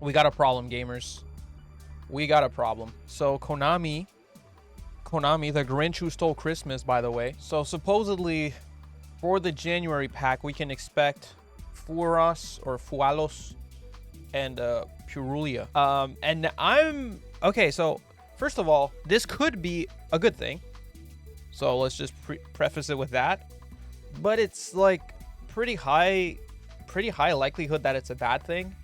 We got a problem, gamers. We got a problem. So Konami, the Grinch who stole Christmas, by the way. So supposedly for the January pack, we can expect Furos or Fualos and Purulia. And I'm okay. So first of all, this could be a good thing. So let's just preface it with that. But it's like pretty high likelihood that it's a bad thing.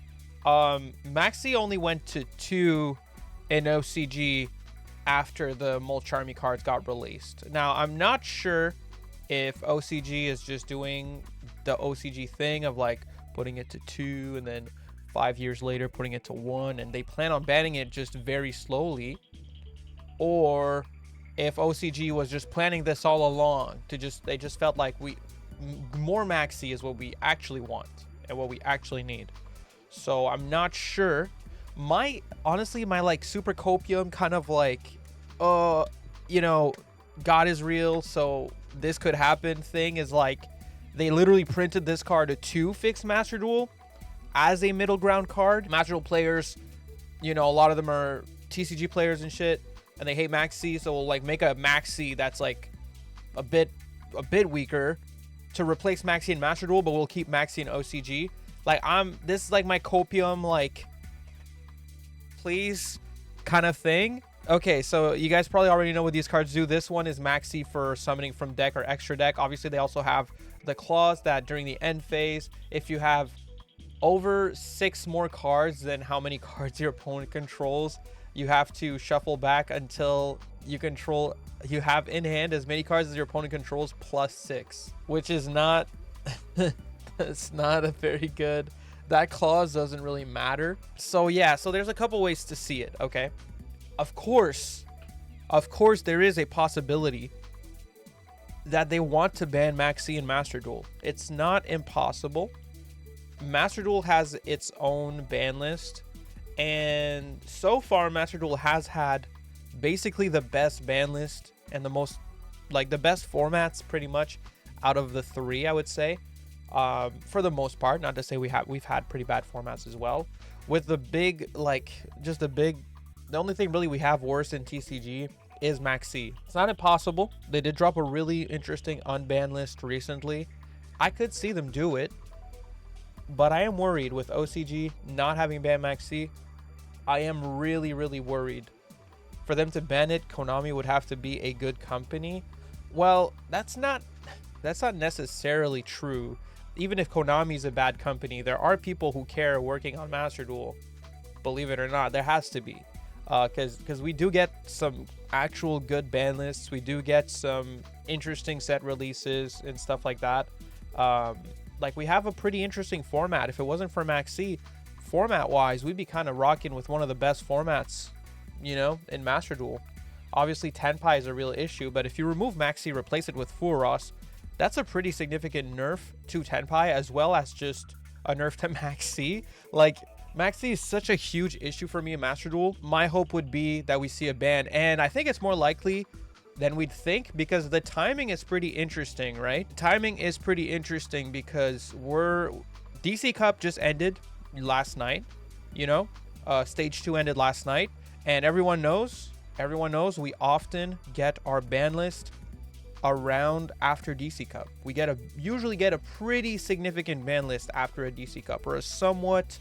Maxi only went to 2 in OCG after the Mulcharmy cards got released. Now, I'm not sure if OCG is just doing the OCG thing of like putting it to 2 and then 5 years later putting it to 1, and they plan on banning it just very slowly, or if OCG was just planning this all along to they just felt like more Maxi is what we actually want and what we actually need. So I'm not sure. Honestly, my like super copium kind of like, you know, God is real, so this could happen thing is like, they literally printed this card to 2 fixed Master Duel as a middle ground card. Master Duel players, you know, a lot of them are TCG players and shit, and they hate Maxi, so we'll like make a Maxi that's like a bit weaker to replace Maxi in Master Duel, but we'll keep Maxi in OCG. Like, this is like my copium, like, please kind of thing. Okay, so you guys probably already know what these cards do. This one is Maxi for summoning from deck or extra deck. Obviously, they also have the clause that during the end phase, if you have over 6 more cards than how many cards your opponent controls, you have to shuffle back until you have in hand as many cards as your opponent controls plus 6, which is not it's not a very good, that clause doesn't really matter. So yeah, so there's a couple ways to see it. Okay, of course there is a possibility that they want to ban Maxi and Master Duel. It's not impossible. Master Duel has its own ban list, and so far Master Duel has had basically the best ban list and the most, like, the best formats pretty much out of the 3, I would say, for the most part. Not to say we've had pretty bad formats as well, with the big, like, the only thing really we have worse in TCG is Maxi. It's not impossible. They did drop a really interesting unban list recently. I could see them do it, but I am worried with OCG not having banned Maxi. I am really worried. For them to ban it, Konami would have to be a good company. Well, that's not necessarily true. Even if Konami is a bad company, there are people who care working on Master Duel. Believe it or not, there has to be. Because we do get some actual good ban lists. We do get some interesting set releases and stuff like that. Like, we have a pretty interesting format. If it wasn't for Maxi, format-wise, we'd be kind of rocking with one of the best formats, you know, in Master Duel. Obviously, Tenpai is a real issue, but if you remove Maxi, replace it with Furos, that's a pretty significant nerf to Tenpai, as well as just a nerf to Maxi. Like, Maxi is such a huge issue for me in Master Duel. My hope would be that we see a ban, and I think it's more likely than we'd think, because the timing is pretty interesting, right? Timing is pretty interesting because DC Cup just ended last night, you know, stage 2 ended last night, and everyone knows we often get our ban list around after DC Cup. We usually get a pretty significant ban list after a DC Cup, or a somewhat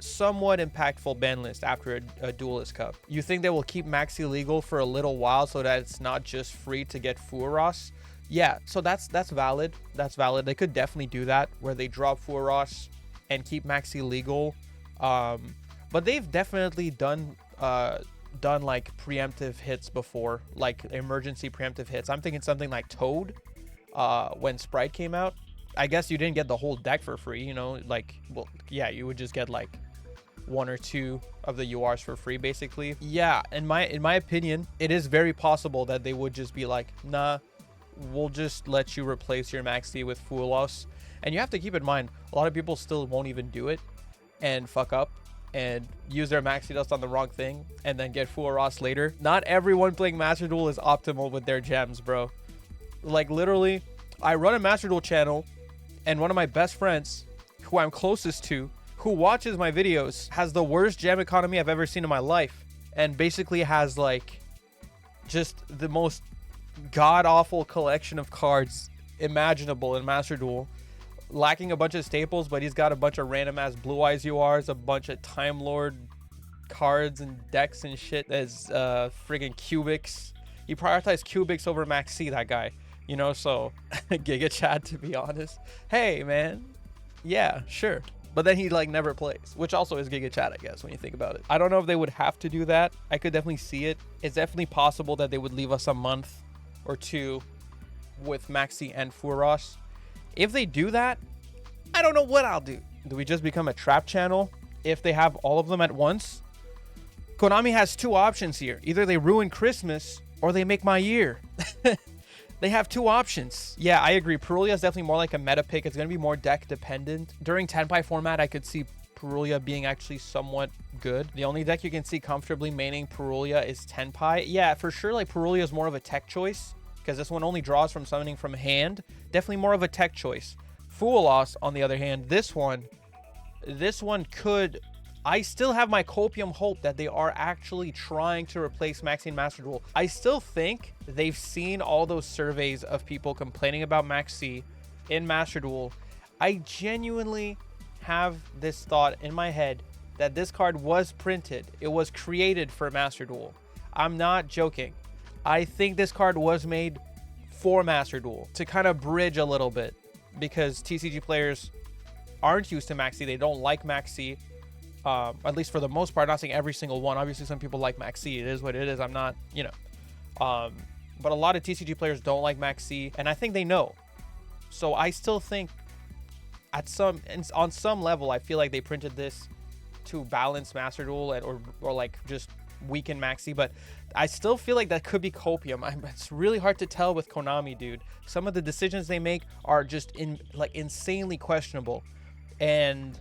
impactful ban list after a Duelist Cup. You think they will keep Maxi legal for a little while so that it's not just free to get Furos? Yeah, so that's valid. That's valid. They could definitely do that, where they drop Furos and keep Maxi legal. But they've definitely done like preemptive hits before, like emergency preemptive hits. I'm thinking something like Toad, when Sprite came out. I guess you didn't get the whole deck for free, you know, like, well, yeah, you would just get like 1 or 2 of the URs for free, basically. Yeah, in my opinion, it is very possible that they would just be like, nah, we'll just let you replace your Maxi with Fulos. And you have to keep in mind, a lot of people still won't even do it and fuck up and use their Maxi Dust on the wrong thing and then get Fulos later. Not everyone playing Master Duel is optimal with their gems, bro. Like, literally, I run a Master Duel channel, and one of my best friends, who I'm closest to, who watches my videos, has the worst gem economy I've ever seen in my life, and basically has like just the most god-awful collection of cards imaginable in Master Duel, lacking a bunch of staples, but he's got a bunch of random ass Blue Eyes URs, a bunch of Time Lord cards and decks and shit. As friggin' cubics. He prioritized cubics over Max C, that guy, you know. So Giga Chad, to be honest, hey man, yeah, sure. But then he like never plays, which also is Giga Chad, I guess, when you think about it. I don't know if they would have to do that. I could definitely see it. It's definitely possible that they would leave us a month or two with Maxi and Furos. If they do that, I don't know what I'll do. Do we just become a trap channel if they have all of them at once? Konami has two options here. Either they ruin Christmas or they make my year. They have two options. Yeah, I agree. Purulia is definitely more like a meta pick. It's going to be more deck dependent. During Tenpai format, I could see Purulia being actually somewhat good. The only deck you can see comfortably maining Purulia is Tenpai. Yeah, for sure, like Purulia is more of a tech choice because this one only draws from summoning from hand. Definitely more of a tech choice. Fuelos, on the other hand, this one could... I still have my copium hope that they are actually trying to replace Maxi and Master Duel. I still think they've seen all those surveys of people complaining about Maxi in Master Duel. I genuinely have this thought in my head that this card was printed. It was created for Master Duel. I'm not joking. I think this card was made for Master Duel to kind of bridge a little bit because TCG players aren't used to Maxi. They don't like Maxi. At least for the most part, not saying every single one. Obviously, some people like Maxi. It is what it is. I'm not, you know. But a lot of TCG players don't like Maxi, and I think they know. So I still think on some level, I feel like they printed this to balance Master Duel or like just weaken Maxi. But I still feel like that could be copium. It's really hard to tell with Konami, dude. Some of the decisions they make are just insanely questionable, and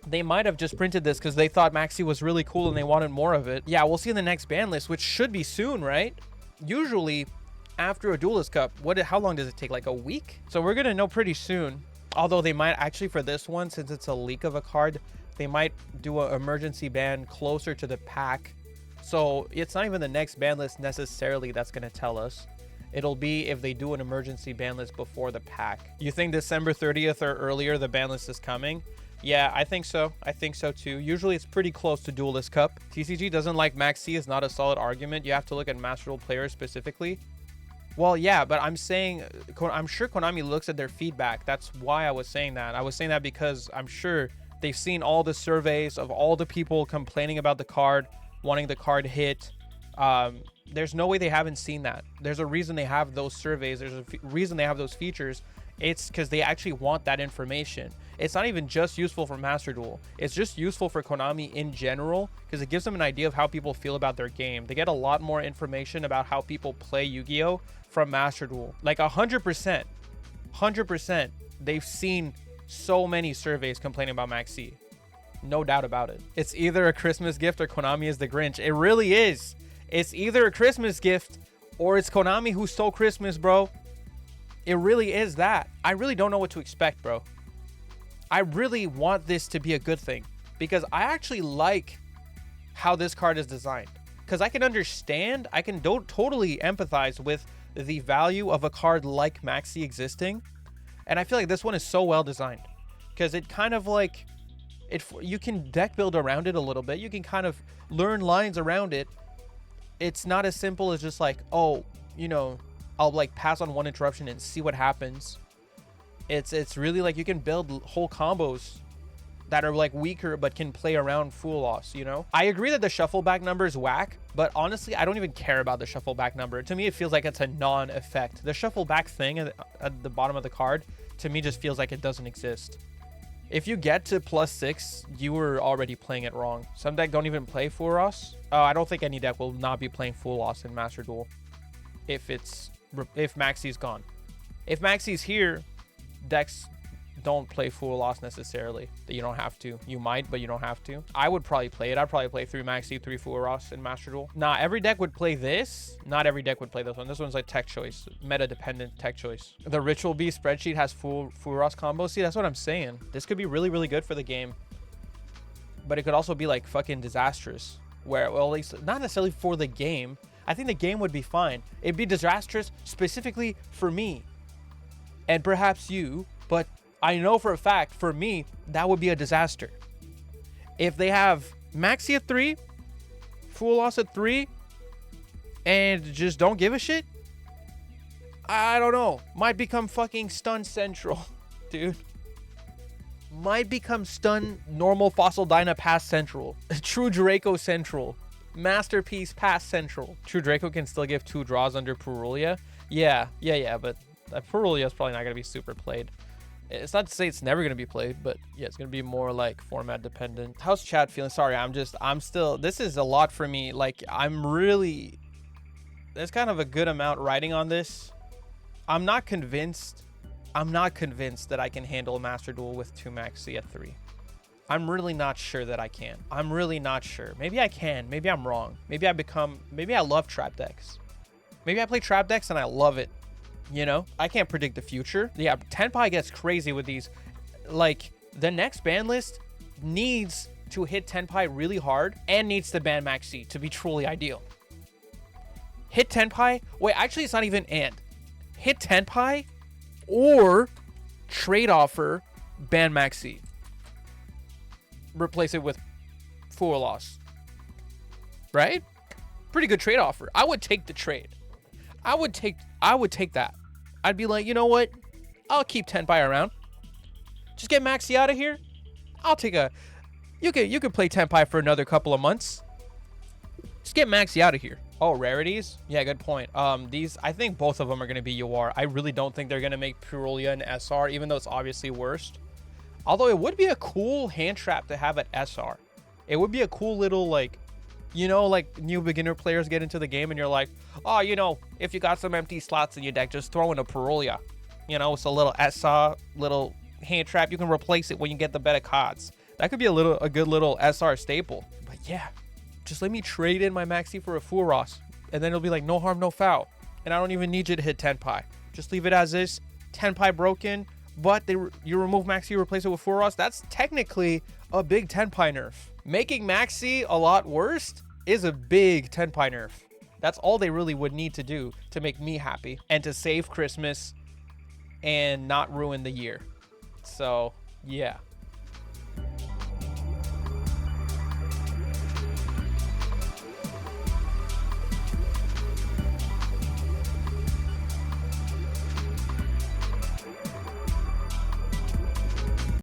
they might have just printed this because they thought Maxi was really cool and they wanted more of it. Yeah, we'll see in the next ban list, which should be soon, right? Usually, after a Duelist Cup, how long does it take? Like a week? So we're gonna know pretty soon. Although they might actually, for this one, since it's a leak of a card, they might do an emergency ban closer to the pack. So it's not even the next ban list necessarily that's gonna tell us. It'll be if they do an emergency ban list before the pack. You think December 30th or earlier the ban list is coming? Yeah, I think so. I think so too. Usually it's pretty close to Duelist Cup. TCG doesn't like Maxi is not a solid argument. You have to look at Master Duel players specifically. Well, yeah, but I'm saying, I'm sure Konami looks at their feedback. That's why I was saying that. I was saying that because I'm sure they've seen all the surveys of all the people complaining about the card, wanting the card hit. There's no way they haven't seen that. There's a reason they have those surveys. There's a reason they have those features. It's because they actually want that information. It's not even just useful for Master Duel. It's just useful for Konami in general because it gives them an idea of how people feel about their game. They get a lot more information about how people play Yu-Gi-Oh! From Master Duel. Like 100%, they've seen so many surveys complaining about Maxi. No doubt about it. It's either a Christmas gift or Konami is the Grinch. It really is. It's either a Christmas gift or it's Konami who stole Christmas, bro. It really is that. I really don't know what to expect, bro. I really want this to be a good thing because I actually like how this card is designed. Because I can understand, I can totally empathize with the value of a card like Maxi existing. And I feel like this one is so well designed because it kind of like, you can deck build around it a little bit. You can kind of learn lines around it. It's not as simple as just like, oh, you know, I'll like pass on one interruption and see what happens. It's really like you can build whole combos that are like weaker but can play around full loss, you know? I agree that the shuffle back number is whack, but honestly, I don't even care about the shuffle back number. To me, it feels like it's a non-effect. The shuffle back thing at the bottom of the card, to me, just feels like it doesn't exist. If you get to +6, you were already playing it wrong. Some deck don't even play Furos. I don't think any deck will not be playing full loss in Master Duel if Maxi's gone. If Maxi's here, decks don't play full loss necessarily. You don't have to. You might, but you don't have to. I would probably play it. I'd probably play 3 Maxi, 3 full loss in Master Duel. Nah, every deck would play this. Not every deck would play this one. This one's like tech choice, meta dependent tech choice. The Ritual Beast spreadsheet has full loss combos. See, that's what I'm saying. This could be really, really good for the game. but it could also be like fucking disastrous, where, well, at least not necessarily for the game. I think the game would be fine. It'd be disastrous specifically for me and perhaps you, but I know for a fact for me that would be a disaster. If they have Maxi at 3, Full Loss at 3, and just don't give a shit, I don't know. Might become fucking Stun Central, dude. Might become Stun Normal Fossil Dyna Pass Central. True Draco Central. Masterpiece Pass Central. True Draco can still give 2 draws under Purulia. Yeah, but Purulia is probably not going to be super played. It's not to say it's never going to be played, but yeah, it's going to be more like format dependent. How's chat feeling? Sorry, I'm still, this is a lot for me. Like, there's kind of a good amount writing on this. I'm not convinced that I can handle Master Duel with 2 Maxi at 3. I'm really not sure that I can. I'm really not sure. Maybe I can. Maybe I'm wrong. Maybe I love trap decks. Maybe I play trap decks and I love it. You know, I can't predict the future. Yeah, Tenpai gets crazy with these. Like, the next ban list needs to hit Tenpai really hard and needs to ban Maxi to be truly ideal. Hit Tenpai. Wait, actually, it's not even and. Hit Tenpai or trade offer ban Maxi. Replace it with Full Loss. Right? Pretty good trade offer. I would take the trade. I would take that. I'd be like, you know what? I'll keep Tenpai around. Just get Maxi out of here. I'll take a... You could play Tenpai for another couple of months. Just get Maxi out of here. Oh, rarities? Yeah, good point. These, I think both of them are going to be UR. I really don't think they're going to make Purulia an SR, even though it's obviously worst. Although it would be a cool hand trap to have at SR. It would be a cool little, like... You know, like, new beginner players get into the game and you're like, oh, you know, if you got some empty slots in your deck, just throw in a Purulia. You know, it's a little SR, little hand trap. You can replace it when you get the better cards. That could be a good little SR staple. But yeah, just let me trade in my Maxi for a Full Ross. And then it'll be like, no harm, no foul. And I don't even need you to hit Tenpai. Just leave it as is. Tenpai broken, but you remove Maxi, you replace it with Full Ross. That's technically a big Tenpai nerf. Making Maxi a lot worse is a big Tenpai nerf. That's all they really would need to do to make me happy and to save Christmas and not ruin the year. So, yeah.